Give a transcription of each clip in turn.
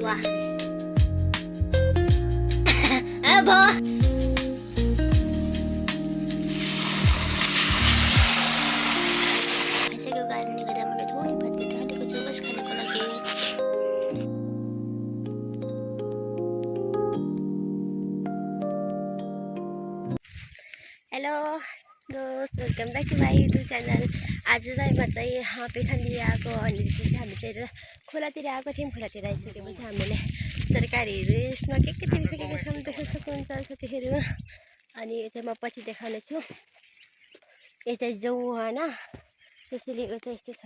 वाह अब यसैको कारणले गर्दा मलाई थोरै भात मिठो हालेको छु बस खानको लागि। हेलो दोस्त, welcome back to my YouTube channel. आज चाहिँ म चाहिँ पेखनतिर आएको अनि त्यसपछि हामी चाहिँ खोलातिर आएको थियौँ। खोलातिर आइसकेपछि हामीले सरकारीहरू यसमा के तिरिसकेको छौँ देख्न सक्नुहुन्छ साथीहरू। अनि यो चाहिँ म पछि देखाउने छु। यो चाहिँ जाउ होइन, त्यसैले यो चाहिँ यस्तो छ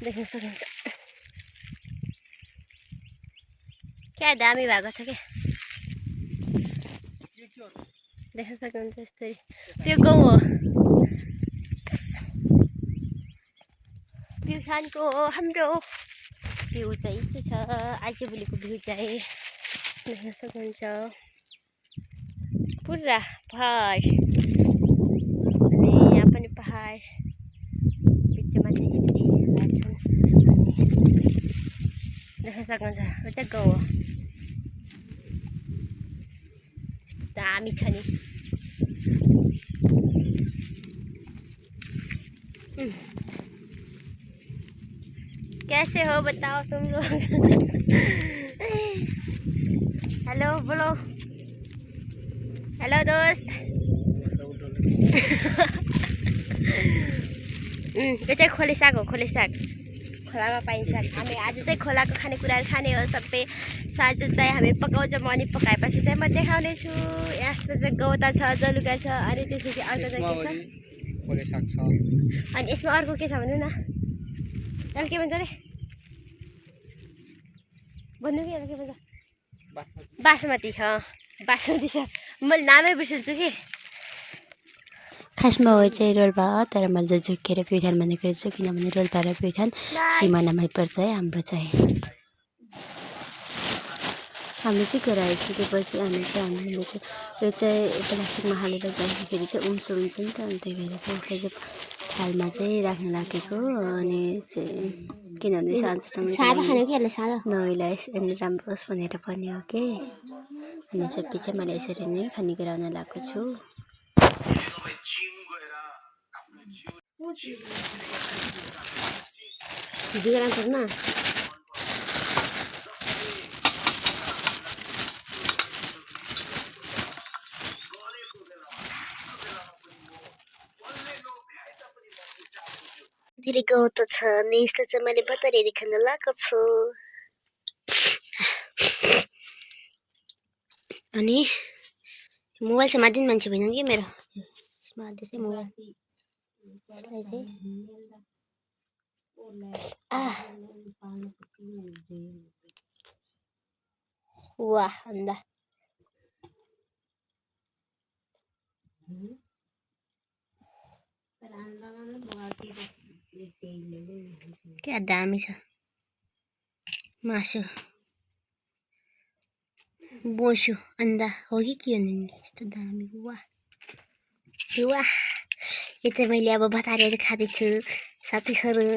देख्न सक्नुहुन्छ। क्या दामी भएको छ क्या, देख्न सक्नुहुन्छ यस्तै। त्यो गाउँ हो, प्युठानको हाम्रो भ्यू चाहिँ यस्तो छ। आजभोलिको भ्यू चाहिँ देख्न सक्नुहुन्छ। पुरा पहाड अनि यहाँ पनि पहाड बिचमा चाहिँ यसरी लाग्छन्। देख्न सक्नुहुन्छ एउटा गाउँ हो, दामी छ नि। कैसे हो बताओ तुम लोग। हेलो बोलो, हेलो दोस्त। यो चाहिँ खोले साग हो, खोले साग खोलामा पाइन्छ। हामी आज चाहिँ खोलाको खानेकुराहरू खाने हो सबै। साँझ चाहिँ हामी पकाउँछौँ अनि पकाएपछि चाहिँ म देखाउने छु। यसमा चाहिँ गौता छ, जलुका छ अनि त्यसपछि अर्को चाहिँ के छ, खोले साग छ। अनि यसमा अर्को के छ भन्नु न, यसले के भन्छ अरे भन्नु कि, यसले के भन्छ, बासमती। बासमती छ, मैले नामै बिर्सिन्छु कि। खासमा हो चाहिँ रोल्पा हो, तर मैले झुक्केर प्युठान भनेको छु किनभने रोल्पा र प्युठान सिमानामै पर्छ है हाम्रो चाहिँ। हामीले चाहिँ घर आइसकेपछि हामीले चाहिँ यो चाहिँ प्लास्टिकमा हालेर राख्दाखेरि चाहिँ हुन्छ नि त, अनि त्यही भएर चाहिँ यसलाई चाहिँ थालमा चाहिँ राख्न लागेको। अनि चाहिँ किनभने साँझसम्म नैलाई अनि राम्रो होस् भनेर पनि हो कि। अनि सबै चाहिँ मैले यसरी नै खाने गराउन लागेको छु। धेरै गाउँ त छ नि, यस्तो चाहिँ मैले बतरेरी खान लगाएको छु। अनि मोबाइल समातिन मान्छे भएन कि मेरो, त्यसै मोबाइल यसलाई चाहिँ वाह अन्दा क्या दामी छ मासु। बोसु अन्डा हो कि के हो नि, यस्तो दामी। वाह वाह, यो चाहिँ मैले अब बतारेर खाँदैछु साथीहरू।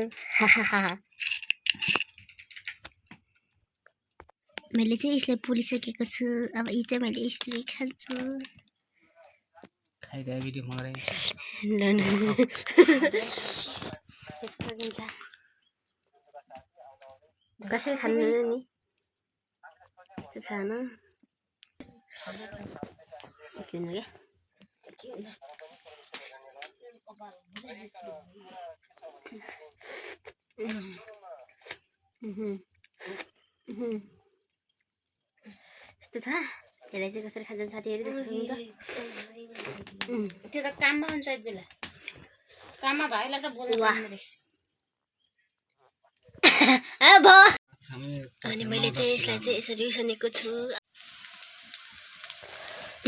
मैले चाहिँ यसलाई पोलिसकेको छु, अब यो चाहिँ मैले यसले खान्छु। कसरी खानु नि, यस्तो छ न यस्तो छ। यसलाई चाहिँ कसरी खान्छन् साथीहरू देख्न सक्नुहुन्छ। त्यो त काममा हुन्छ एक बेला, काममा भाइलाई त बोल्नु। अनि मैले चाहिँ यसलाई चाहिँ यसरी उसिनेको छु।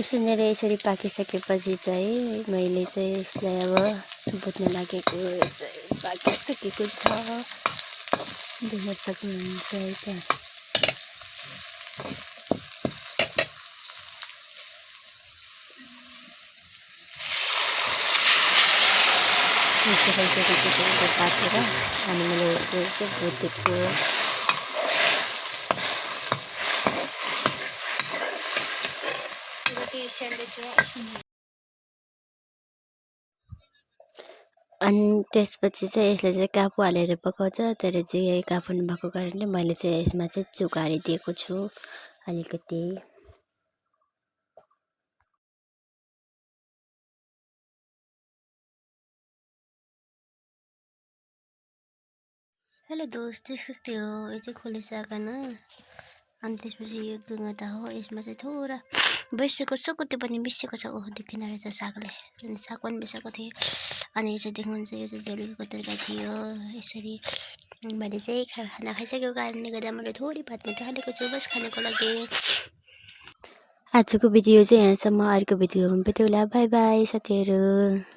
उसिनेर यसरी पाकिसकेपछि चाहिँ मैले चाहिँ यसलाई अब बुझ्न लागेको चाहिँ पाकिसकेको छ, देख्न सक्नुहुन्छ है त। पाकेर अनि मैले यसको चाहिँ भुटेको अनि त्यसपछि चाहिँ यसलाई चाहिँ कापु हालेर पकाउँछ, तर चाहिँ यही कापु नभएको कारणले मैले चाहिँ यसमा चाहिँ चुका हालिदिएको छु अलिकति। हेलो दोस्त, देख सकते हो ये चाहिँ खोले साग होइन। अनि त्यसपछि यो दुईवटा हो, यसमा चाहिँ थोडा बिर्सेको सुकुटी पनि बिर्सेको छ। ओहो देख्दैन रहेछ सागले, अनि साग पनि बिर्सेको थिएँ। अनि यो चाहिँ देख्नुहुन्छ, यो चाहिँ जलेको तरिका थियो। यसरी मैले चाहिँ खाना खाइसकेको कारणले गर्दा मैले थोरै भात मात्रै हालेको छु बस खानको लागि। आजको भिडियो चाहिँ यहाँसम्म, अर्को भिडियोमा भेटौँला। बाई बाई साथीहरू।